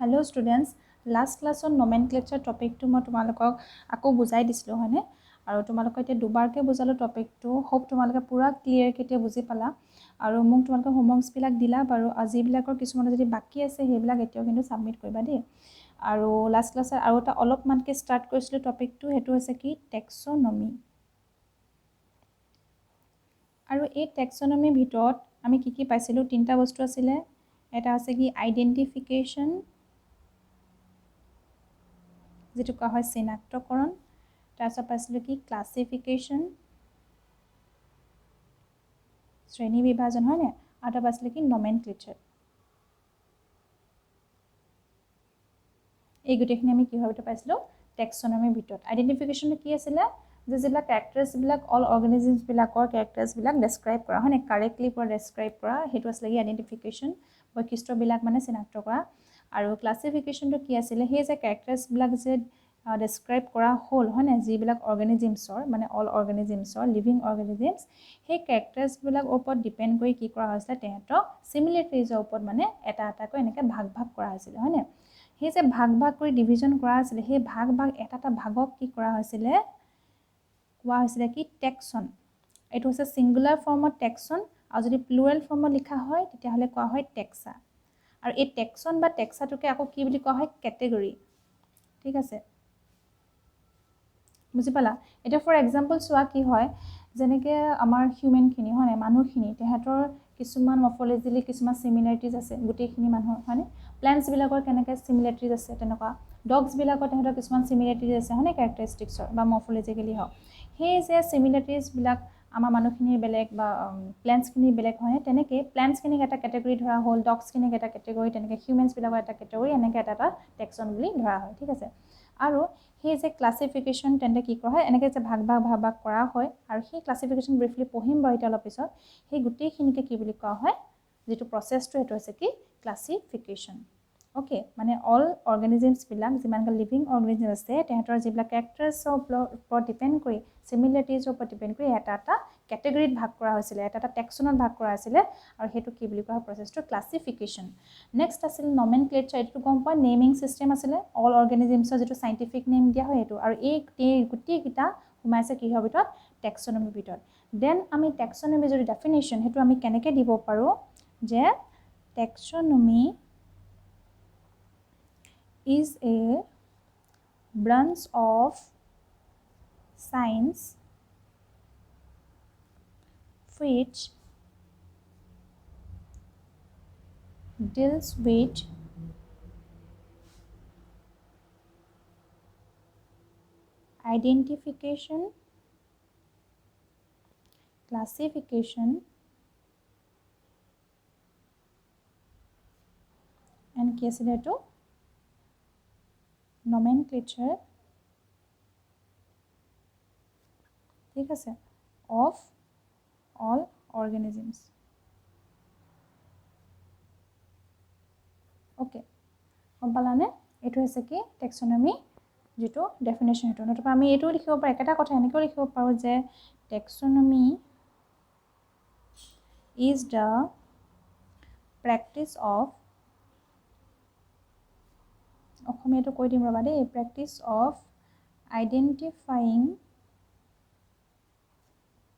Hello students, last class on nomenclature topic to মই তোমালোকক আকৌ বুজাই দিছিলো হয়নে আৰু তোমালোকক এতিয়া দুবাৰকে বুজালো টপিকটো হোপ তোমালোকে পুৰা ক্লিয়াৰ কেতিয়া বুজি পালা আৰু মোক তোমালোকে হোমৱৰ্কছ বিলাক দিলা বাৰু আজি বিলাকৰ কিছুমান যদি বাকি আছে সেইবিলাক এতিয়াও কিন্তু সাবমিট কৰিবা দেই আৰু লাষ্ট ক্লাছত আৰু এটা অলপমানকে ষ্টাৰ্ট কৰিছিলো টপিকটো হেতু হৈছে কি টেক্সোনমি আৰু এই টেক্সোনমিৰ ভিতৰত আমি কি পাইছিলো তিনটা বস্তু আছিল এটা আছে কি আইডেন্টিফিকেশন যেটো কোৱা হয় চিনাক্তকৰণ তাৰপিছত পাইছিলো কি ক্লাসিফিকেশন শ্ৰেণী বিভাজন হয় নে আৰু এটা পাইছিলো কি নমেনক্লেচাৰ এই গুটেখিনি আমি কি ভাবে পাইছিলো টেক্সোনমিৰ ভিতৰত আইডেন্টিফিকেশনটো কি আছিল যে যেবিলাক ক্যাৰেক্টাৰস বিলাক অল অৰ্গানিজমছ বিলাকৰ ক্যাৰেক্টাৰস বিলাক ডেসক্ৰাইব কৰা হয় নে কাৰেক্টলি পৰা ডেসক্ৰাইব কৰা হেতু আছিল কি আইডেন্টিফিকেশন বৈশিষ্ট্য বিলাক মানে চিনাক্ত কৰা আৰু ক্লাসিফিকেশনটো কি আছিল হে যে ক্যাৰেক্টাৰস বিলাক যে ডেসক্ৰাইব কৰা হল হয় নে যিবিলাক অৰ্গানিজমছৰ মানে অল অৰ্গানিজমছৰ লিভিং অৰ্গানিজমছ হে ক্যাৰেক্টাৰস বিলাক ওপৰত ডিপেন্ড কৰি কি কৰা হৈছিল তেহেতক সিমিলাৰিটিজৰ ওপৰত মানে এটা এটাকৈ এনেকৈ ভাগ ভাগ কৰা হৈছিল হয় নে হে যে ভাগ ভাগ কৰি ডিভিজন কৰা আছিল হে ভাগ ভাগ এটা এটা ভাগক কি কৰা হৈছিল কোৱা হৈছিল কি টেক্সন এটো হৈছে সিঙ্গুলাৰ ফৰ্মত টেক্সন আৰু যদি প্লুৰাল ফৰ্মত লিখা হয় তেতিয়া হলে কোৱা হয় টেক্সা আৰু এই টেক্সন বা টেক্সাটোকে আকৌ কি বুলি কোৱা হয় ক্যাটেগৰী ঠিক আছে বুজি পালা এটা ফৰ এক্সাম্পল চোৱা কি হয় যেনেকে আমাৰ হিউম্যান খিনি হয় মানুহখিনি তেহেতৰ কিছুমান মৰ্ফোলজিলি কিছুমান সিমিলাৰিটিজ আছে গুটেখিনি মানুহ হয়নে প্লান্টস বিলাকৰ কেনেকে সিমিলাৰিটিজ আছে তেনেকুৱা ডগস বিলাকৰ তেহেতৰ কিছুমান সিমিলাৰিটিজ আছে হয়নে ক্যাৰেক্টাৰিস্টিক্সৰ বা মৰ্ফোলজিক্যালি হওক হে যে সিমিলাৰিটিজ বিলাক আমাৰ মানুহখিনিৰ বেলেগ বা প্লান্টস খিনি বেলেগ হয় তেনেকে প্লান্টস খিনিক এটা ক্যাটেগৰী ধৰা হল ডগস খিনিক এটা ক্যাটেগৰী তেনেকে হিউম্যানস বিলাকৰ এটা ক্যাটেগৰী এনেকে এটা টেক্সন বুলি ধৰা হয় ঠিক আছে আৰু হে যে ক্লাসিফিকেশন তেন্তে কি কৰা হয় এনেকে যে ভাগ ভাগ কৰা হয় আৰু হে ক্লাসিফিকেশন ব্ৰিফলি পঢ়িম বাৰু এটা পিছত হে গুটেখিনিকে কি বুলি কোৱা হয় যেটো প্ৰসেসটো হেতু আছে কি ক্লাসিফিকেশন ওকে মানে অল অৰ্গানিজমছ বিলাক যিমানকা লিভিং অৰ্গানিজম আছে তেহেতৰ যিবিলাক ক্যাৰেক্টাৰছৰ ওপৰত ডিপেন্ড কৰি সিমিলাৰিটিজৰ ওপৰত ডিপেন্ড কৰি এটা এটা ক্যাটেগৰীত ভাগ কৰা হৈছিল এটা এটা টেক্সনত ভাগ কৰা আছিল আৰু হেতু কি বুলি কোৱা প্ৰসেসটো ক্লাসিফিকেশন নেক্সট আছিল নমেনক্লেচাৰ এটো গম পোৱা নেমিং সিস্টেম আছিল অল অৰ্গানিজমছৰ যেটো সাইন্টিফিক নেম দিয়া হয় এটো আৰু এই গুটেই কিটা হুমাইছে কি হবিত টেক্সোনমি ভিতৰত দেন আমি টেক্সোনমি যদি ডেফিনিশন হেতু আমি কেনেকে দিব পাৰো যে টেক্সোনমি is a branch of science which deals with identification, classification, and কি আছিল এটো nomenclature ঠিক আছে of all organisms ওকে সম্পালানে এটো হৈছে কি টেক্সোনমি যেটো ডেফিনিশন হেতু নতুবা আমি এটো লিখিব পাৰো একটা কথা এনেকৈ লিখিব পাৰো যে টেক্সোনমি is the practice of অসমীয়াটো কৈ দিম ৰবা দেই practice of identifying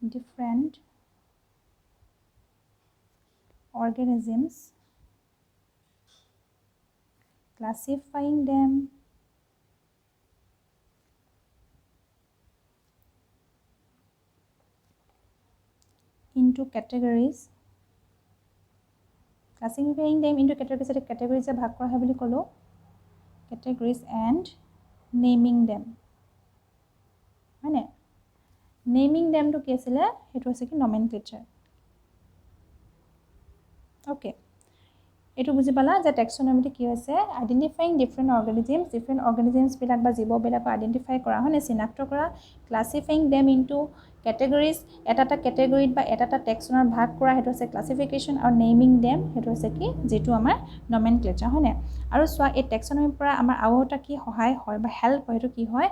different organisms classifying them into categories classifying them into categories ভাগ কৰা হয় বুলি কলো categories and naming them মানে naming them to কি আছিল হেতু আছে কি nomenclature ওকে এটো বুজি পালা যে টেক্সোনমিটো কি হৈছে আইডেন্টিফাইং ডিফারেন্ট অর্গানিজমস বিলাক বা জীৱ বিলাক আইডেন্টিফাই কৰা হয় চিনাক্ত কৰা ক্লাসিফাইং দেম ইনটু ক্যাটেগৰিজ এটা এটা ক্যাটেগৰীত বা এটা এটা টেক্সনৰ ভাগ কৰা হেতু আছে ক্লাসিফিকেশন আৰু নেমিং দেম হেতু আছে কি যেটো আমাৰ নমেনক্লেচাৰ হয় আৰু সোৱা এই টেক্সোনমিৰ পৰা আমাৰ আউটা কি সহায় হয় বা হেল্প হয় হেতু কি হয়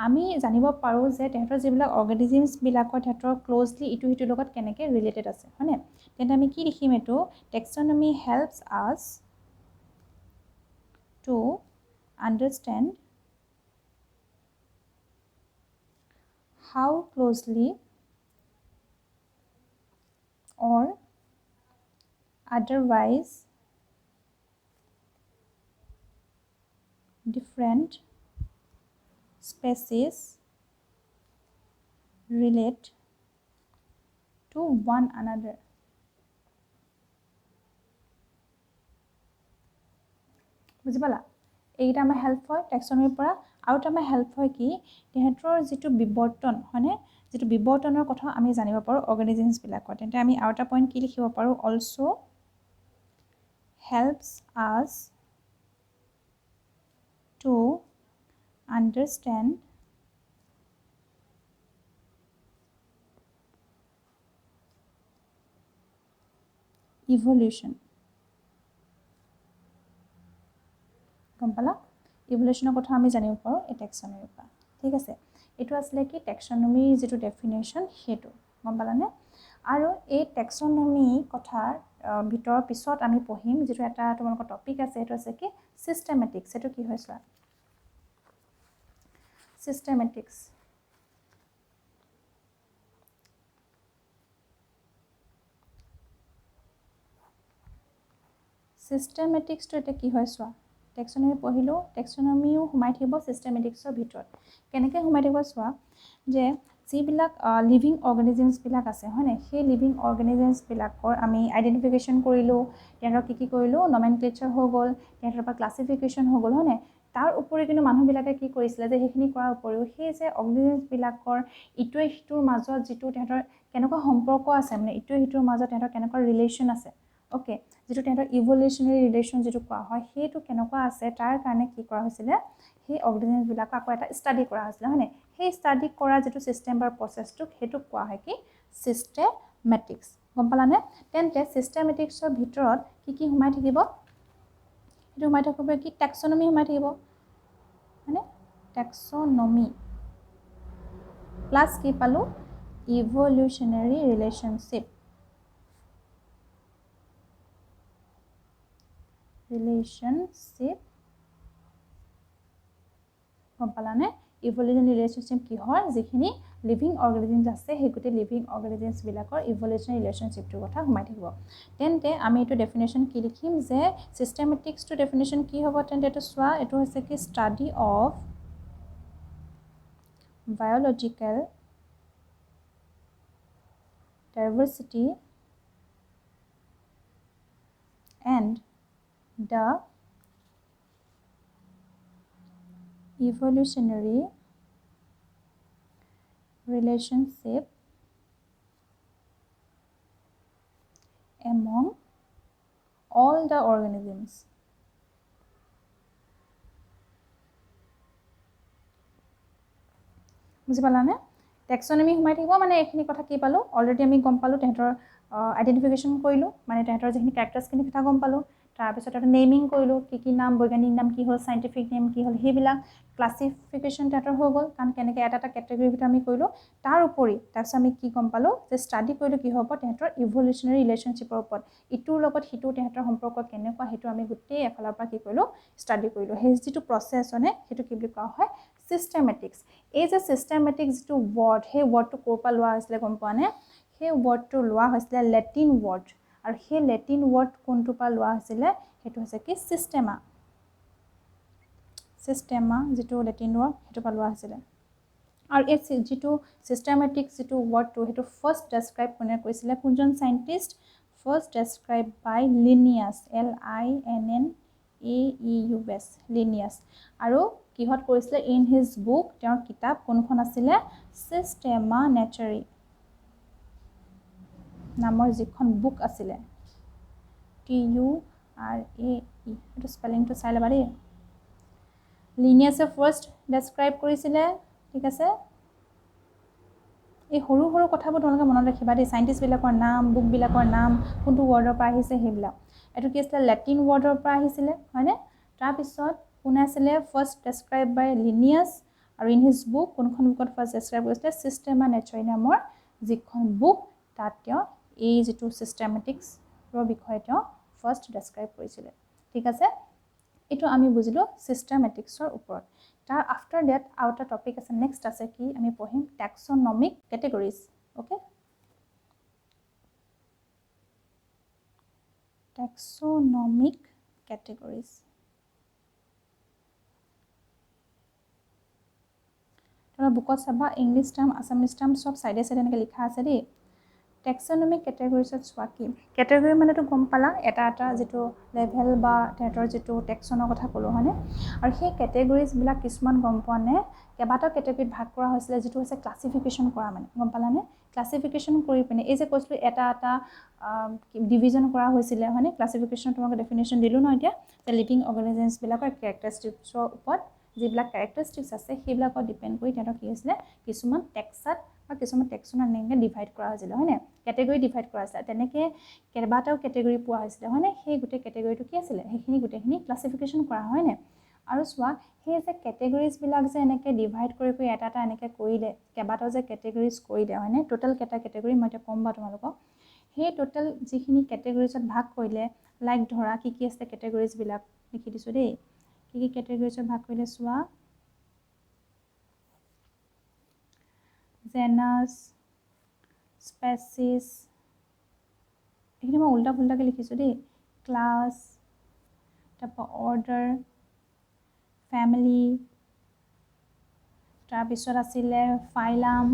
আমি জানিব পাৰো যে তেহেতৰ যিবিলাক অৰ্গানিজমস বিলাকৰ তেহেতৰ ক্লোজলি ইটো হিটো লগত কেনেকে ৰিলেটেড আছে হয় তেন্তে আমি কি লিখিম এটো taxonomy helps us to understand how closely or otherwise different species relate to one another. বুজি পালা এইটা আমাৰ হেল্প হয় টেক্সনমিৰ পৰা আৰু এটা আমাৰ হেল্প হয় কি তেহেঁতৰ যিটো বিবৰ্তন হয়নে যিটো বিবৰ্তনৰ কথা আমি জানিব পাৰোঁ অৰ্গেনিজমছবিলাকৰ তেন্তে আমি আৰু এটা পইণ্ট কি লিখিব পাৰোঁ also' helps us to understand evolution. গম পালা ইভলিউশ্যনৰ কথা আমি জানিব পাৰোঁ এই টেক্সনমিৰ পৰা ঠিক আছে এইটো আছিলে কি টেক্সনমিৰ যিটো ডেফিনেশ্যন সেইটো গম পালানে আৰু এই টেক্সনমি কথাৰ ভিতৰৰ পিছত আমি পঢ়িম যিটো এটা তোমালোকৰ টপিক আছে সেইটো আছে কি চিষ্টেমেটিক্স সেইটো কি হয় চোৱা চিষ্টেমেটিক্স চিষ্টেমেটিক্সটো এতিয়া কি হয় চোৱা টেক্সনমি পঢ়িলোঁ টেক্সনমিও সোমাই থাকিব চিষ্টেমেটিক্সৰ ভিতৰত কেনেকৈ সোমাই থাকিব চোৱা যে যিবিলাক লিভিং অৰ্গেনিজমছবিলাক আছে হয়নে সেই লিভিং অৰ্গেনিজমছবিলাকৰ আমি আইডেণ্টিফিকেশ্যন কৰিলোঁ তেহেঁতৰ কি কৰিলোঁ নমেনক্লেচাৰ হৈ গ'ল তেহেঁতৰ পৰা ক্লাছিফিকেশ্যন হৈ গ'ল হয়নে তাৰ উপৰি কিন্তু মানুহবিলাকে কি কৰিছিলে যে সেইখিনি কৰাৰ উপৰিও সেই যে অৰ্গেনিজমছবিলাকৰ ইটোৱে সিটোৰ মাজত যিটো তেহেঁতৰ কেনেকুৱা সম্পৰ্ক আছে মানে ইটোৱে সিটোৰ মাজত তেহেঁতৰ কেনেকুৱা ৰিলেশ্যন আছে অ'কে যিটো তেহেঁতৰ ইভলিউশ্যনেৰী ৰিলেশ্যন যিটো কোৱা হয় সেইটো কেনেকুৱা আছে তাৰ কাৰণে কি কৰা হৈছিলে সেই অৰ্গেনিজমবিলাকক আকৌ এটা ষ্টাডি কৰা হৈছিলে হয়নে সেই ষ্টাডি কৰা যিটো ছিষ্টেম বা প্ৰচেছটোক সেইটোক কোৱা হয় কি চিষ্টেমেটিক্স গম পালানে তেন্তে চিষ্টেমেটিক্সৰ ভিতৰত কি সোমাই থাকিব সেইটো সোমাই থাকিব কি টেক্সনমি সোমাই থাকিব মানে টেক্সনমি প্লাছ কি পালোঁ ইভলিউশ্যনেৰী ৰিলেশ্যনশ্বিপ গম পালানে ইভলিউশ্যন ৰিলেশ্যনশ্বিপ কিহৰ যিখিনি লিভিং অৰ্গেনিজমছ আছে সেই গোটেই লিভিং অৰ্গেনিজমছবিলাকৰ ইভলিউশ্যন ৰিলেশ্যনশ্বিপটোৰ কথা সোমাই থাকিব তেন্তে আমি এইটো ডেফিনেশ্যন কি লিখিম যে চিষ্টেমেটিক্সটো ডেফিনেশ্যন কি হ'ব তেন্তে এইটো চোৱা এইটো হৈছে কি study of biological diversity and the evolutionary relationship among all the organisms. বুজি পালানে টেক্সনমি সোমাই থাকিব মানে এইখিনি কথা কি পালোঁ অলৰেডি আমি গম পালোঁ তেহেঁতৰ আইডেণ্টিফিকেশ্যন কৰিলোঁ মানে তেহেঁতৰ যিখিনি কেৰেক্টাৰ্ছখিনি কথা গম পালোঁ তাৰপিছত এটা নেমিং কৰিলোঁ কি নাম বৈজ্ঞানিক নাম কি হ'ল চাইণ্টিফিক নেম কি হ'ল সেইবিলাক ক্লাছিফিকেশ্যন তেহেঁতৰ হৈ গ'ল কাৰণ কেনেকৈ এটা কেটেগৰীৰ ভিতৰত আমি কৰিলোঁ তাৰ উপৰি তাৰপিছত আমি কি গম পালোঁ যে ষ্টাডি কৰিলোঁ কি হ'ব তেহেঁতৰ ইভলিউশ্যনেৰী ৰিলেশ্যনশ্বিপৰ ওপৰত ইটোৰ লগত সিটো তেহেঁতৰ সম্পৰ্ক কেনেকুৱা সেইটো আমি গোটেই এফালৰ পৰা কি কৰিলোঁ ষ্টাডি কৰিলোঁ সেই যিটো প্ৰচেছ মানে সেইটো কি বুলি কোৱা হয় চিষ্টেমেটিক্স এই যে চিষ্টেমেটিক যিটো ৱৰ্ড সেই ৱৰ্ডটো ক'ৰ পৰা লোৱা হৈছিলে গম পোৱা নে সেই ৱৰ্ডটো লোৱা হৈছিলে লেটিন ৱৰ্ড আৰু সেই লেটিন ৱৰ্ড কোনটোৰ পৰা লোৱা হৈছিলে সেইটো হৈছে কি চিষ্টেমা যিটো লেটিন ৱৰ্ড সেইটোৰ পৰা লোৱা হৈছিলে আৰু এই যিটো চিষ্টেমেটিক যিটো ৱৰ্ডটো সেইটো ফাৰ্ষ্ট ডেছক্ৰাইব কোনে কৰিছিলে কোনজন চাইণ্টিষ্ট ফাৰ্ষ্ট ডেছক্ৰাইব বাই লিনিয়াছ LINNAEUS লিনিয়াছ আৰু কিহত কৰিছিলে ইন হিজ বুক তেওঁৰ কিতাপ কোনখন আছিলে চিষ্টেমা নেচাৰি নামৰ যিখন বুক আছিলে TURAE এইটো স্পেলিংটো চাই ল'বা দেই লিনিয়াছে ফাৰ্ষ্ট ডেছক্ৰাইব কৰিছিলে ঠিক আছে এই সৰু সৰু কথাবোৰ তোমালোকে মনত ৰাখিবা দেই চাইণ্টিষ্টবিলাকৰ নাম বুকবিলাকৰ নাম কোনটো ৱৰ্ডৰ পৰা আহিছে সেইবিলাক এইটো কি আছিলে লেটিন ৱৰ্ডৰ পৰা আহিছিলে হয়নে তাৰপিছত কোনে আছিলে ফাৰ্ষ্ট ডেছক্ৰাইব বাই লিনিয়াছ আৰু ইন হিজ বুক কোনখন বুকত ফাৰ্ষ্ট ডেছক্ৰাইব কৰিছিলে চিষ্টেমা নেচাৰি নামৰ যিখন বুক তাত তেওঁ এই যিটো চিষ্টেমেটিক্সৰ বিষয়ে তেওঁ ফাৰ্ষ্ট ডেছক্ৰাইব কৰিছিলে ঠিক আছে এইটো আমি বুজিলো সিস্টেমেটিক্সৰ ওপৰত তাৰ আফটাৰ দ্যাট আৰু এটা টপিক আছে নেক্সট আছে কি আমি পঢ়িম ট্যাক্সোনমিক ক্যাটেগৰিজ ওকে ট্যাক্সোনমিক ক্যাটেগৰিজ তোমৰা বুকত চাবা ইংলিশ টাৰ্ম আসামিজ টাৰ্ম সব সাইডে সাইডে এনেকৈ লিখা আছে দেই টেক্সোনমিক কেটেগৰিজত চোৱা কি কেটেগৰি মানেতো গম পালা এটা এটা যেটো লেভেল বা তেহেতৰ যেটো টেক্সনৰ কথা ক'লো হয়নে আৰু সেই কেটেগৰিজবিলাক কিছুমান গম পোৱা নে কেইবাটাও কেটেগৰিত ভাগ কৰা হৈছিল যেটো হৈছে ক্লাসিফিকেশন কৰা মানে গম পালানে ক্লাসিফিকেশন কৰি পিনে এই যে কৈছিলো এটা এটা ডিভিজন কৰা হৈছিল হয়নে ক্লাসিফিকেশন তোমাক ডেফিনেশন দিলো ন এতিয়া যে লিভিং অৰ্গানিজমছ বিলাকৰ ক্যাৰেক্টাৰিষ্টিক্সৰ ওপৰত যিবিলাক ক্যাৰেক্টাৰিষ্টিক্স আছে সেইবিলাকৰ ডিপেন্ড কৰি তেহেতৰ কি হৈছিল কিছুমান টেক্সাত বা কিছুমান টেক্সনৰ এনেকৈ ডিভাইড কৰা হৈছিল হয়নে কেটেগৰি ডিভাইড কৰা আছিল তেনেকৈ কেইবাটাও কেটেগৰি পোৱা হৈছিল হয়নে সেই গোটেই কেটেগৰিটো কি আছিল সেইখিনি গোটেইখিনি ক্লাসিফিকেশন কৰা হয়নে আৰু চোৱা সেই যে কেটেগৰিজবিলাক যে এনেকৈ ডিভাইড কৰি কৰি এটা এটা এনেকৈ কৰিলে কেইবাটাও যে কেটেগৰিজ কৰিলে হয়নে টোটাল কেইটা কেটেগৰি মই এতিয়া কম বা তোমালোকক সেই টোটাল যিখিনি কেটেগৰিজত ভাগ কৰিলে লাইক ধৰা কি কি আছে কেটেগৰিজবিলাক লিখি দিছোঁ দেই কি কেটেগৰিজত ভাগ কৰিলে চোৱা জেনাস স্পেচিছ এইখিনি মই উল্টা ফুল্টাকৈ লিখিছোঁ দেই ক্লাছ তাৰপৰা অৰ্ডাৰ ফ্যামিলি তাৰপিছত আছিলে ফাইলাম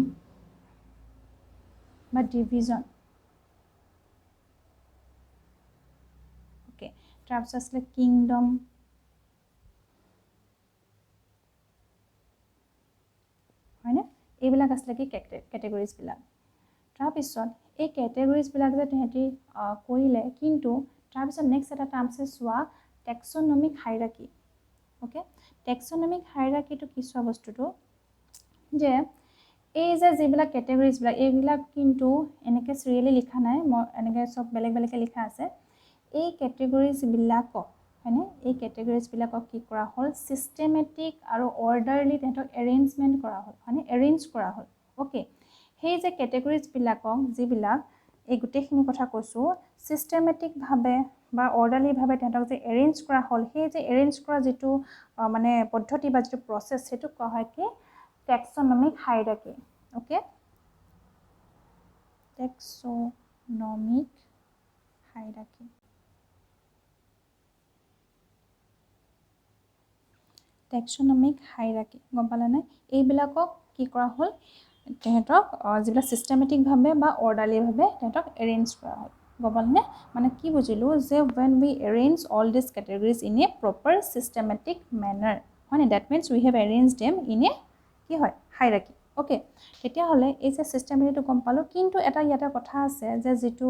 বা ডিভিজন ওকে তাৰপিছত আছিলে কিংডম হয়নে এইবিলাক আছিলে কি কেটেগৰিজবিলাক তাৰপিছত এই কেটেগৰিজবিলাক যে তেহেঁতি কৰিলে কিন্তু তাৰপিছত নেক্সট এটা টাৰ্ম আছে চোৱা টেক্সোনমিক হাইৰাৰ্কি ওকে টেক্সোনমিক হাইৰাৰ্কিটো কি চোৱা বস্তুটো যে এই যে যিবিলাক কেটেগৰিজবিলাক এইবিলাক কিন্তু এনেকৈ চিৰিয়েলি লিখা নাই মই এনেকৈ চব বেলেগ বেলেগকৈ লিখা আছে এই কেটেগৰিজবিলাকক হয়নে এই কেটেগৰিজবিলাকক কি কৰা হ'ল সিস্টেমেটিক আৰু অৰ্ডাৰলি তেহেঁতক এৰেঞ্জমেণ্ট কৰা হ'ল হয়নে এৰেঞ্জ কৰা হ'ল ওকে সেই যে কেটেগৰিজবিলাকক যিবিলাক এই গোটেইখিনি কথা কৈছোঁ সিস্টেমেটিকভাৱে বা অৰ্ডাৰলিভাৱে তেহেঁতক যে এৰেঞ্জ কৰা হ'ল সেই যে এৰেঞ্জ কৰা যিটো মানে পদ্ধতি বা যিটো প্ৰচেছ সেইটো কোৱা হয় কি টেক্সোনমিক হাইৰাৰ্কি ওকে টেক্সোনমিক হাইৰাৰ্কি টেক্সোনমিক হাইৰাৰ্কি গম পালানে এইবিলাকক কি কৰা হ'ল তেহেঁতক যিবিলাক সিস্টেমেটিকভাৱে বা অৰ্ডাৰলিভাৱে তেহেঁতক এৰেঞ্জ কৰা হ'ল গম পালানে মানে কি বুজিলোঁ যে when we arrange all these categories in a proper systematic manner হয়নে that means we have arranged them in a কি হয় হাইৰাৰ্কি ওকে তেতিয়াহ'লে এই যে সিস্টেমেটিকটো গম পালোঁ কিন্তু এটা ইয়াতে কথা আছে যে যিটো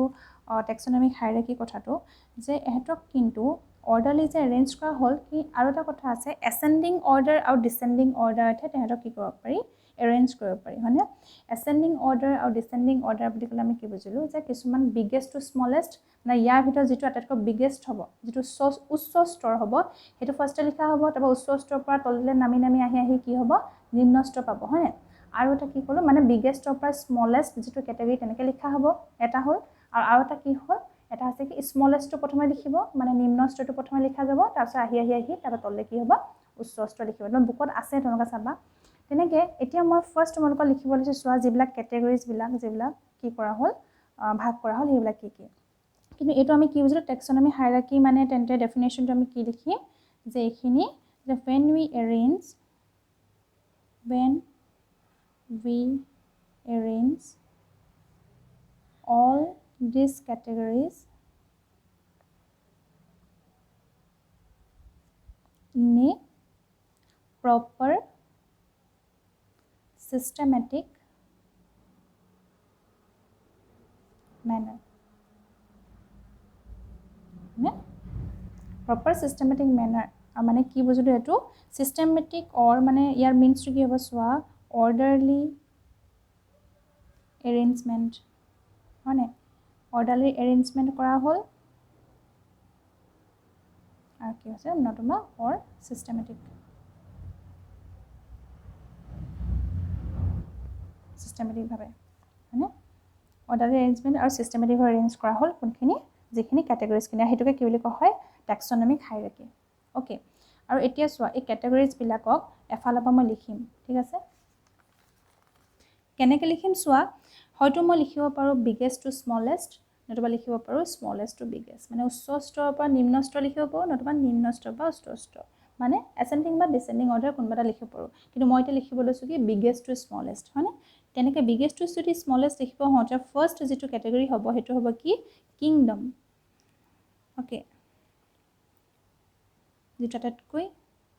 টেক্সোনমিক হাইৰাৰ্কি কথাটো যে এহেঁতক কিন্তু অৰ্ডাৰলি যে এৰেঞ্জ কৰা হ'ল কি আৰু এটা কথা আছে এচেণ্ডিং অৰ্ডাৰ আৰু ডিচেণ্ডিং অৰ্ডাৰতহে তেহেঁতক কি কৰিব পাৰি এৰেঞ্জ কৰিব পাৰি হয়নে এচেণ্ডিং অৰ্ডাৰ আৰু ডিচেণ্ডিং অৰ্ডাৰ বুলি ক'লে আমি কি বুজিলোঁ যে কিছুমান বিগেষ্ট টু স্মলেষ্ট মানে ইয়াৰ ভিতৰত যিটো আটাইতকৈ বিগেষ্ট হ'ব যিটো উচ্চ স্তৰ হ'ব সেইটো ফাৰ্ষ্টে লিখা হ'ব তাৰপৰা উচ্চ স্তৰৰ পৰা তললৈ নামি নামি আহি আহি কি হ'ব নিম্ন স্তৰ পাব হয়নে আৰু এটা কি ক'লোঁ মানে বিগেষ্টৰ পৰা স্মলেষ্ট যিটো কেটেগৰি তেনেকৈ লিখা হ'ব এটা হ'ল আৰু এটা কি হ'ল এটা আছে কি স্মলেষ্টটো প্ৰথমে লিখিব মানে নিম্ন স্তৰটো প্ৰথমে লিখা যাব তাৰপিছত আহি আহি আহি তাৰপৰা তললৈ কি হ'ব উচ্চ স্তৰ লিখিব একদম বুকত আছে তোমালোকে চাবা তেনেকৈ এতিয়া মই ফাৰ্ষ্ট তোমালোকক লিখিব লৈছোঁ চোৱা যিবিলাক কেটেগৰিজবিলাক যিবিলাক কি কৰা হ'ল ভাগ কৰা হ'ল সেইবিলাক কি কি কিন্তু এইটো আমি কি বুজিলোঁ টেক্সোনমি হাইৰাৰ্কি মানে তেন্তে ডেফিনেশ্যনটো আমি কি লিখিম যে এইখিনি যে when we arrange all these categories in a proper systematic manner proper systematic manner মানে কি বুজিলোঁ এইটো systematic or মানে ইয়াৰ মিনছটো কি হ'ব চোৱা orderly arrangement হয়নে orderly arrangement কৰা হ'ল আৰু কি হৈছে নতুবা or systematicভাৱে হয়নে orderly arrangement আৰু systematicভাৱে arrange কৰা হ'ল কোনখিনি যিখিনি কেটেগৰিজখিনি সেইটোকে কি বুলি কোৱা হয় টেক্সোনমিক হাইৰাৰ্কি ওকে আৰু এতিয়া চোৱা এই কেটেগৰিজ বিলাকক এফালৰ পৰা মই লিখিম ঠিক আছে কেনেকৈ লিখিম চোৱা হয়তো মই লিখিব পাৰোঁ বিগেষ্ট টু স্মলেষ্ট নতুবা লিখিব পাৰোঁ স্মলেষ্ট টু বিগেষ্ট মানে উচ্চ স্তৰৰ পৰা নিম্ন স্তৰ লিখিব পাৰোঁ নতুবা নিম্ন স্তৰৰ পৰা উচ্চ স্তৰ মানে এচেণ্ডিং বা ডিচেণ্ডিং অৰ্ডাৰ কোনোবা এটা লিখিব পাৰোঁ কিন্তু মই এতিয়া লিখিব লৈছোঁ কি বিগেষ্ট টু স্মলেষ্ট হয়নে তেনেকৈ বিগেষ্ট টু যদি স্মলেষ্ট লিখিব হওঁতে ফাৰ্ষ্ট যিটো কেটেগৰী হ'ব সেইটো হ'ব কি কিংডম অ'কে যিটো আটাইতকৈ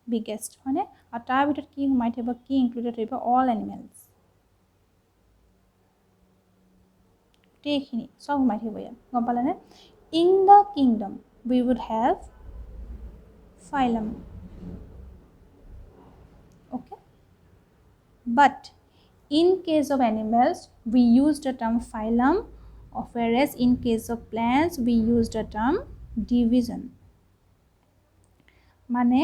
বিগেষ্ট হয়নে আৰু তাৰ ভিতৰত কি সোমাই থাকিব কি ইনক্লুডেড থাকিব অল এনিমেলছ গোটেইখিনি চব সোমাই থাকিব ইয়াত গম পালেনে in the kingdom we would have phylum okay but in case of animals we use the term phylum whereas in case of plants we use the term division মানে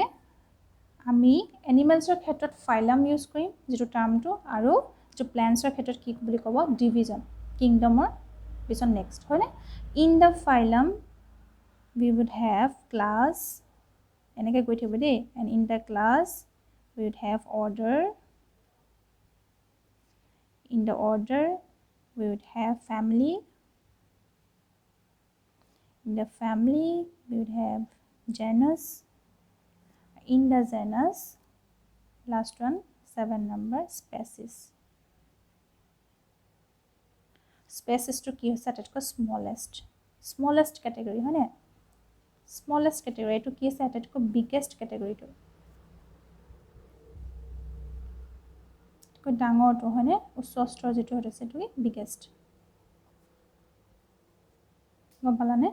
আমি এনিমেলছৰ ক্ষেত্ৰত phylum ইউজ কৰিম যেটো টাৰ্মটো আৰু যেটো প্লান্টছৰ ক্ষেত্ৰত কি বুলি ক'ব ডিভিজন কিংডমৰ পিছত নেক্সট হয়নে in the phylum we would have class এনেকৈ গৈ থাকিব দেই and in the class we would have order in the order we would have family in the family we would have genus in the genus last one 7 number species species to কি হৈছে আটাইতকৈ smallest category হয়নে smallest category to কি আছে আটাইতকৈ biggest category to কৈ ডাঙৰটো হয়নে উচ্চ স্তৰ যেটো হৈছে সেইটো biggest গম পালানে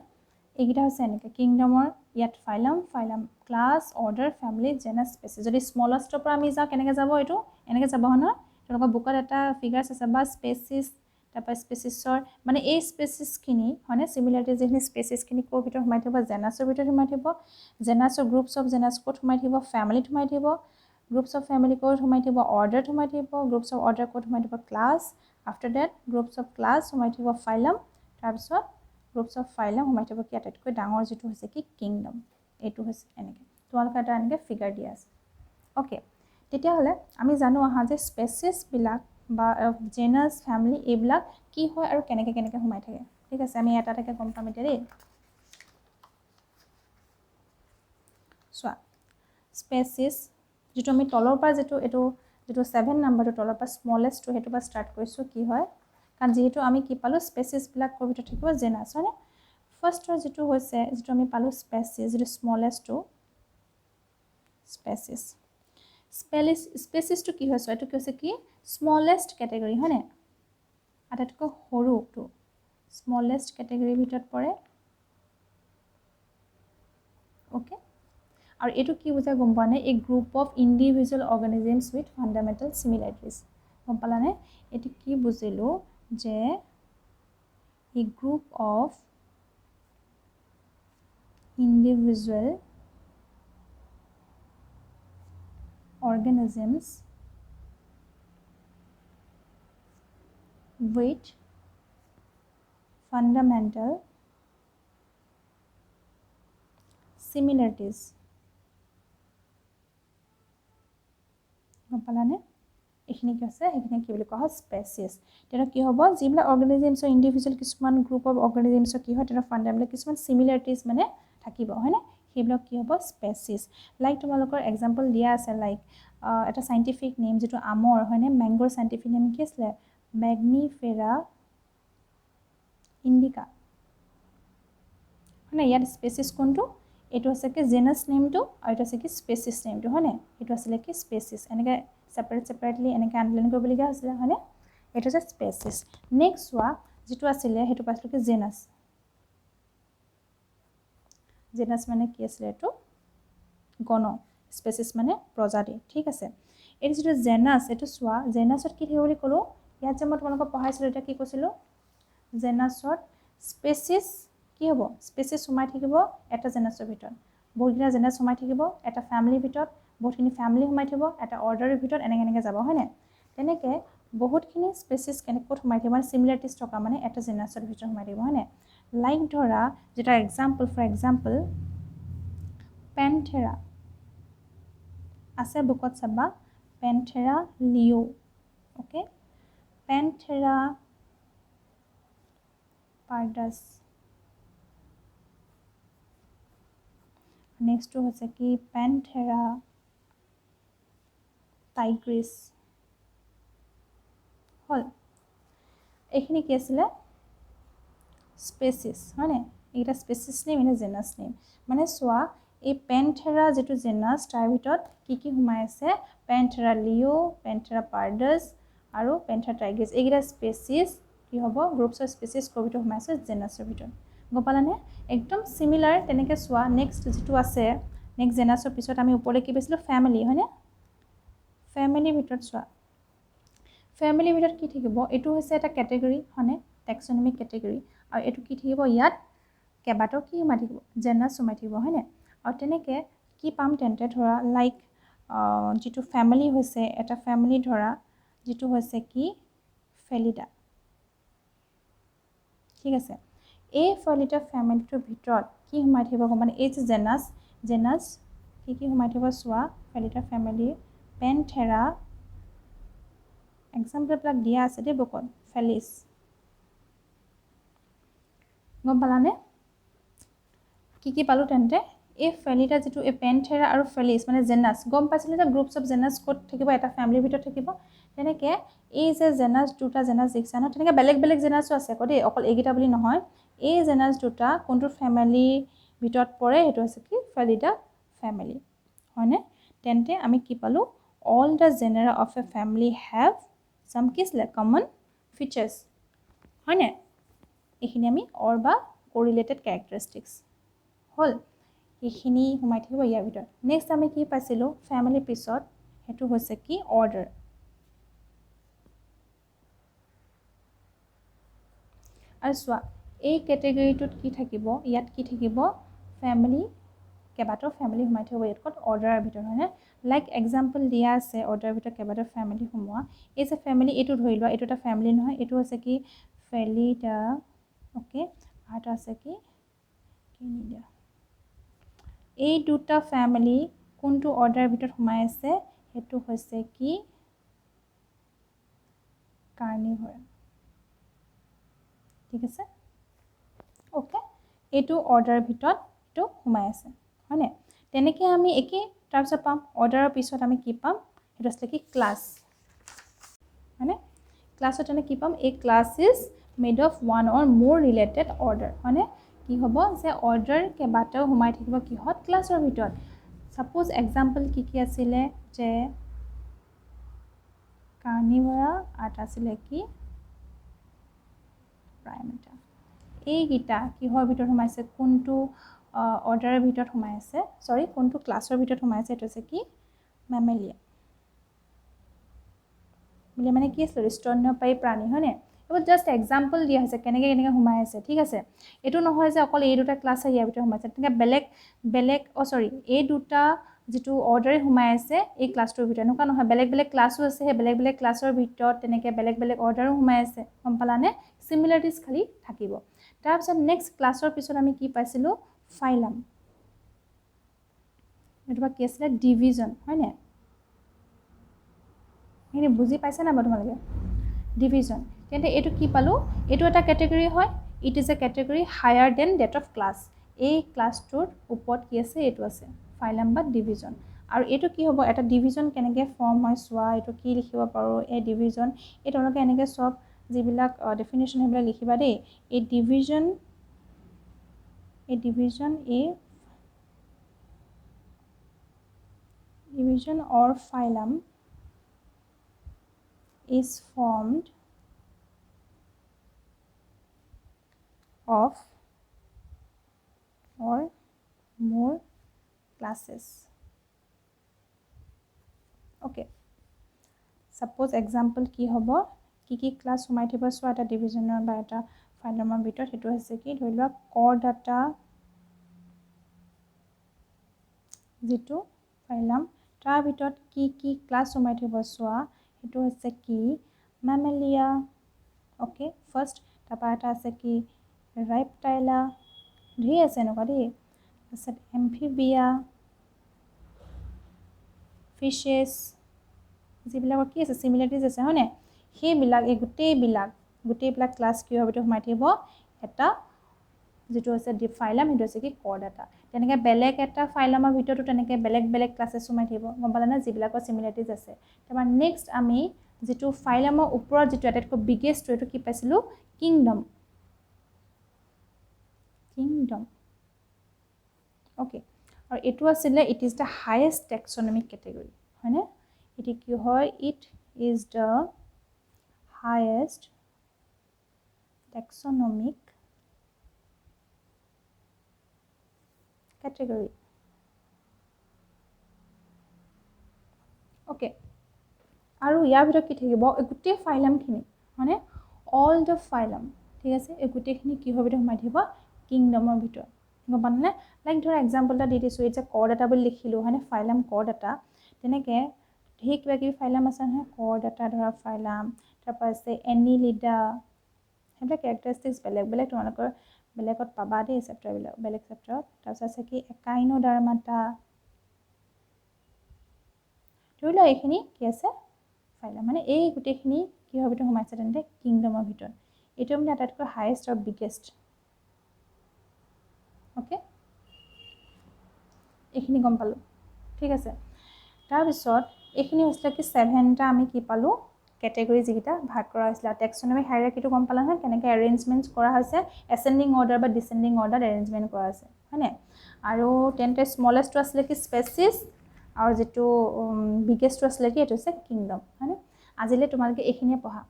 এইগিটা হৈছে এনেকৈ কিংডমৰ ইয়াত phylum class order family genus species যদি smallestৰ পৰা আমি যাও কেনেকৈ যাব এটো এনেকৈ যাব হনা তোমালোকৰ বুকত এটা ফিগাৰছ আছে বা স্পেচিছ তাৰপা স্পেচিছৰ মানে এই স্পেচিছখিনি হয়নে সিমিলাৰিটি যেখিনি স্পেচিছখিনি কোৰ ভিতৰত সোমাই থাকিব জেনাছৰ ভিতৰত সোমাই থাকিব জেনাছৰ গ্ৰুপছ অফ জেনাছ কোড সোমাই থাকিব ফ্যামিলি সোমাই থাকিব গ্ৰুপছ অফ ফ্যামিলি কোড সোমাই থাকিব অৰ্ডাৰ সোমাই থাকিব গ্ৰুপছ অফ অৰ্ডাৰ কোড সোমাই থাকিব class after that groups of class সোমাই থাকিব phylum তাৰপিছত গ্ৰুপছ অফ phylum সোমাই থাকিব কি আটাইতকৈ ডাঙৰ যেটো হৈছে কি কিংডম এটো হৈছে এনেকৈ তোমালোকৰ এটা এনেকৈ ফিগাৰ দিয়া আছে ওকে তেতিয়া হলে আমি জানো আহা যে স্পেচিছ বিলাক বা জেনাস ফ্যামিলি এইবিলাক কি হয় আৰু কেনেকৈ সোমাই থাকে ঠিক আছে আমি এটা এটাকৈ গম পাম এতিয়া দেই সোৱা স্পেচিছ যেটো আমি তলৰ পৰা যেটো 7 নাম্বাৰটো তলৰ পৰা স্মলেষ্ট টু হেতু পৰা ষ্টাৰ্ট কৰিছো কি হয় কাৰণ যেহেতু আমি কি পালো স্পেচিছ বিলাক কৰ ভিতৰত থাকিব জেনাস হয়নে ফাৰ্ষ্টৰ যেটো হৈছে যেটো আমি পালো স্পেচিছ যেটো স্মলেষ্ট টু স্পেচিছ স্পেচিছ টু কি হৈছে এটো কি হৈছে কি স্মলেষ্ট ক্যাটেগৰি হয়নে আটাইতকৈ সৰুটো স্মলেষ্ট ক্যাটেগৰি ভিতৰত পৰে ওকে আৰু এটো কি বুজাই গম পানে a group of individual organisms with fundamental similarities গম পালানে এটো কি বুজিলো যে a group of individual organisms with fundamental similarities গম পালানে এখিনি কি আছে এখিনি কি বুলি কোৱা হয় স্পেচিছ তেনে কি হ'ব যিবিলাক অৰ্গানিজমছৰ ইন্ডিভিজুৱেল কিছুমান গ্ৰুপ অফ অৰ্গানিজমছৰ কি হয় তেনে ফান্ডামেন্টাল কিছুমান সিমিলাৰিটিজ মানে থাকিব হয়নে সেইবিলাক কি হ'ব স্পেচিছ লাইক তোমালোকৰ এক্সাম্পল দিয়া আছে লাইক এটা সাইন্টিফিক নেম যেটো আমৰ হয়নে ম্যাঙ্গোৰ সাইন্টিফিক নেম কি আছে ম্যাগনিফেৰা ইন্ডিকা হয়নে ইয়াত স্পেচিছ কোনটো এটো আছে কি জেনাস নেমটো আৰু এটা আছে কি স্পেচিছ নেমটো হয়নে এটো আছে কি স্পেচিছ এনেকে সেপাৰেটলি এনেকে আনলাইন কৰিবলগীয়া হৈছিল হয়নে এটো আছে স্পেচিছ নেক্সট হোৱা যেটো আছিল হেতু পাছটো কি জেনাস জেনাস মানে কি আছিল এটো গণ স্পেচিছ মানে প্ৰজাতি ঠিক আছে এটো যেটো জেনাস এটো সোৱা জেনাসত কি থাকিব বুলি কলো ইয়াত যে মই তোমালোকক পঢ়াইছিলো এটা কি কৈছিলো জেনাসত স্পেচিছ কি হ'ব স্পেচিছ সোমাই থাকিব এটা জেনাসৰ ভিতৰত বহুতটা জেনাস সোমাই থাকিব এটা ফ্যামিলিৰ ভিতৰত বহুতখিনি ফ্যামিলি সোমাই থাকিব এটা অৰ্ডাৰৰ ভিতৰত এনেকে যাব হয়নে তেনেকে বহুতখিনি স্পেচিছ কেনেকৈ সোমাই থাকিব মানে সিমিলাৰিটিজ থকা মানে এটা জেনাসৰ ভিতৰত সোমাই থাকিব হয়নে লাইক ধৰা যেটা এক্সাম্পল ফৰ এক্সাম্পল প্যান্থেৰা আছে বুকত চাবা পেন্থেৰা লিও ওকে পেন্থেৰা পাৰ্ডাছ নেক্সটটো হৈছে কি পেন্থেৰা টাইগ্ৰিছ হল এইখিনি কি আছিলে স্পেচিছ হয়নে এইটা স্পেচিছ নেম এনে জেনাছ নেম মানে চোৱা এই পেন্থেৰা যেটো জেনাছ তাৰ ভিতৰত কি সোমাই আছে পেন্থেৰা লিও পেন্থেৰা পাৰ্ডাছ আৰু পেন্থেৰা টাইগ্ৰিছ এইটা স্পেচিছ কি হ'ব গ্ৰুপছ অফ স্পেচিছ কোভিটো সোমাই আছে জেনাছৰ ভিতৰত গপালানে একদম সিমিলাৰ তেনেকে চোৱা নেক্সট যেটো আছে নেক্সট জেনাছৰ পিছত আমি ওপৰলৈ কি পাইছিলো ফ্যামিলি হয়নে ফ্যামিলিৰ ভিতৰত চোৱা ফ্যামিলিৰ ভিতৰত কি থাকিব এটো হৈছে এটা ক্যাটেগৰী হয়নে টেক্সনমিক ক্যাটেগৰী আৰু এটো কি থাকিব ইয়াত কেবাটো কি সোমাই থাকিব জেনাছ সোমাই থাকিব হয়নে আৰু তেনেকে কি পাম তেন্তে ধৰা লাইক যেটো ফ্যামিলি হৈছে এটা ফ্যামিলি ধৰা যেটো হৈছে কি ফেলিডা ঠিক আছে এই ফেলিডা ফ্যামিলিটোৰ ভিতৰত কি সোমাই থাকিব মানে এই যে জেনাছ কি সোমাই থাকিব চোৱা ফেলিডা ফ্যামিলি পেন্থেৰা এক্সাম্পল বিলাক দিয়া আছে দে বুকত ফেলিছ গম পালানে কি পালো তেন্তে এই ফেলিডা যেটো এই পেন্থেৰা আৰু ফেলিছ মানে জেনাছ গম পাইছিলে যে গ্ৰুপছ অফ জেনাছ কোড থাকিব এটা ফ্যামিলিৰ ভিতৰত থাকিব তেনেকে এই যে জেনাছ দুটা জেনাছ দেখিছা ন তেনেকে বেলেগ বেলেগ জেনাছও আছে কদে অকল এইগিটা বুলি নহয় এই জেনাছ দুটা কোনটো ফ্যামিলি ভিতৰত পৰে হেতু আছে কি ফেলিডা ফ্যামিলি হয়নে তেন্তে আমি কি পালো all the genera of a family have some common features হয়নে এইখিনি আমি or বা correlated characteristics হল এইখিনি সোমাই থাকিব ইয়াৰ ভিতৰত নেক্সট আমি কি পাইছিলো ফ্যামিলি পিছত হেতু হৈছে কি অৰ্ডাৰ আৰু চোৱা এই ক্যাটেগৰীটোত কি থাকিব ইয়াত কি থাকিব ফ্যামিলি কেবাটো ফ্যামিলি সোমাই থাকিব ইয়াত অৰ্ডাৰৰ ভিতৰত হয়নে লাইক এক্সাম্পল দিয়া আছে অৰ্ডাৰৰ ভিতৰত কেবাটো ফ্যামিলি সোমোৱা এই যে ফ্যামিলি এটো ধৰি লোৱা এটো এটা ফ্যামিলি নহয় এটো আছে কি ফেলিডা ওকে আৰু আছে কি নিদিয়া এই দুটা ফ্যামিলি কোনটো অৰ্ডাৰৰ ভিতৰত সোমাই আছে হেতু হৈছে কি কাৰ্নিভৰা ঠিক আছে ওকে এটো অৰ্ডাৰৰ ভিতৰত এটো সোমাই আছে হয়নে তেনেকে আমি একে তাৰপিছত পাম অৰ্ডাৰৰ পিছত আমি কি পাম এটো আছে কি ক্লাছ হয়নে ক্লাছত আমি কি পাম a class is made of one or more related order হয়নে কি হ'ব যে অৰ্ডাৰ কেবাটাও সোমাই থাকিব কিহত ক্লাছৰ ভিতৰত সাপোজ এক্সাম্পল কি আছিলে যে কাৰ্নিভৰা আৰু আছিলে কি প্ৰাইমেটা এই গিটা কিহৰ ভিতৰত সোমাইছে কোনটো অৰ্ডাৰৰ ভিতৰত সোমাই আছে সৰি কোনটো ক্লাছৰ ভিতৰত সোমাই আছে এটো আছে কি মেমেলিয়া বলে মানে কি আছে স্তন্যপায়ী প্ৰাণী হয়নে এটো জাস্ট এক্সাম্পল দিয়া আছে কেনেকে সোমাই আছে ঠিক আছে এটো নহয় যে অকল এই দুটা ক্লাছ ইয়াৰ ভিতৰত সোমাইছে তেনেকে বেলেগ সৰি এই দুটা যেটো অৰ্ডাৰে সোমাই আছে এই ক্লাছটোৰ ভিতৰত নকা নহয় বেলেগ ক্লাছও আছে হে বেলেগ ক্লাছৰ ভিতৰত তেনেকে বেলেগ অৰ্ডাৰো সোমাই আছে গম পালানে সিমিলাৰিটিজ খালি থাকিব তাৰ পিছত নেক্সট ক্লাছৰ পিছত আমি কি পাইছিলো ফাইলাম এটো কি আছিল ডিভিজন হয়নে এনে বুজি পাইছা না তোমালোকে ডিভিজন তেন্তে এটো কি পালো এটো এটা ক্যাটেগৰী হয় it is a category higher than that of class এই ক্লাছটোৰ ওপৰত কি আছে এটো আছে ফাইলাম বা ডিভিজন আৰু এটো কি হ'ব এটা ডিভিজন কেনেকে ফৰ্ম হয় চোৱা এটো কি লিখিব পাৰো এ ডিভিজন এই তোমালোকে এনেকে সব যিবিলাক ডেফিনিশন হেবিলাক লিখিবা দেই এ division or phylum is formed of or more classes okay suppose example কি হ'ব কি ক্লাছ সোমাই থাকিব সো এটা ডিভিজনৰ বা এটা ফাইলামৰ ভিতৰত হেতু আছে কি ধৰি লোৱা কৰ ডাটা যেটো ফাইলাম তাৰ ভিতৰত কি ক্লাছ সোমাই থাকিব সোৱা হেতু আছে কি মেমেলিয়া ওকে ফাৰ্স্ট তাৰপা এটা আছে কি ৰেপ্টাইলা ধেৰ আছে নকা দেই তাৰপিছত এম্ফিবিয়া ফিছেছ যিবিলাকৰ কি আছে চিমিলাৰিটিজ আছে হয়নে সেইবিলাক এই গোটেইবিলাক ক্লাছ কি হ'ব সোমাই থাকিব এটা যেটো আছে ডিপ ফাইলাম সেইটো আছে কি কৰডাটা তেনেকৈ বেলেগ এটা ফাইলামৰ ভিতৰতো তেনেকৈ বেলেগ ক্লাছেছ সোমাই থাকিব গম পালে না যিবিলাকৰ চিমিলাৰিটিজ আছে তাৰপৰা নেক্সট আমি যেটো ফাইলামৰ ওপৰত যেটো আটাইতকৈ বিগেষ্ট এইটো কি পাইছিলোঁ কিংডম ওকে আৰু এইটো আছিলে it is the highest টেক্সনমিক category হয়নে এটি কি হয় it is the highest টেক্সনমিক category okay আৰু ইয়াৰ ভিতৰত কি থাকিব গোটেই ফাইলামখিনি মানে অল দ্য ফাইলাম ঠিক আছে এই গোটেইখিনি কি হ'ব সোমাই থাকিব কিংডমৰ ভিতৰত গম পালে লাইক ধৰা এক্সাম্পল এটা দি দিছোঁ ইটছ এ কৰডাটা বুলি লিখিলোঁ হয়নে ফাইলাম কৰডাটা তেনেকৈ ঢেৰ কিবা কিবি ফাইলাম আছে নহয় কৰডাটা ধৰা ফাইলাম তাৰপৰা আছে এনিলিডা সেইবিলাক কেৰেক্টাৰিষ্টিক্স বেলেগ তোমালোকৰ বেলেগত পাবা দেই চেপ্টাৰবিলাক বেলেগ চেপ্টাৰত তাৰপিছত আছে কি একাইনোডাৰ্মাটা ধৰি লোৱা এইখিনি কি আছে ফাইলাম মানে এই গোটেইখিনি কি হ'ব সোমাইছে তেন্তে কিংডমৰ ভিতৰত এইটো মানে আটাইতকৈ হাইয়েষ্ট আৰু বিগেষ্ট অ'কে এইখিনি গম পালোঁ ঠিক আছে তাৰপিছত এইখিনি হৈছিলে কি 7টা আমি কি পালোঁ কেটেগৰী যিকেইটা ভাগ কৰা হৈছিলে টেক্সনমিক হাইৰাৰ্কিটো গম পালা নহয় কেনেকৈ এৰেঞ্জমেণ্টছ কৰা হৈছে এচেণ্ডিং অৰ্ডাৰ বা ডিচেণ্ডিং অৰ্ডাৰত এৰেঞ্জমেণ্ট কৰা আছে হয়নে আৰু তেন্তে স্মলেষ্টটো আছিলে কি স্পেচিছ আৰু যেটো বিগেষ্টটো আছিলে কি এইটো হৈছে কিংডম হয়নে আজিলৈ তোমালোকে এইখিনিয়ে পঢ়া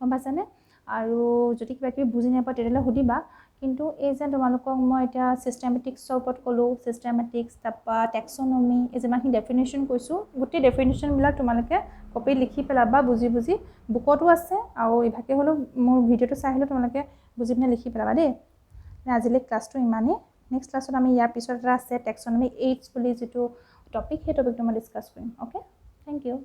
গম পাইছানে আৰু যদি কিবা কিবি বুজি নাপায় তেতিয়াহ'লে সুধিবা কিন্তু এই যে তোমালোকক মই এতিয়া চিষ্টেমেটিক্সৰ ওপৰত ক'লোঁ চিষ্টেমেটিক্স তাৰপৰা টেক্সনমি এই যিমানখিনি ডেফিনেশ্যন কৈছোঁ গোটেই ডেফিনেশ্যনবিলাক তোমালোকে কপি লিখি পেলাবা বুজি বুকতো আছে আৰু ইভাগে হ'লেও মোৰ ভিডিঅ'টো চাই হ'লেও তোমালোকে বুজি পিনে লিখি পেলাবা দেই আজিলৈ ক্লাছটো ইমানেই নেক্সট ক্লাছত আমি ইয়াৰ পিছত এটা আছে টেক্সনমি এইডছ বুলি যিটো টপিক সেই টপিকটো মই ডিছকাছ কৰিম অ'কে থেংক ইউ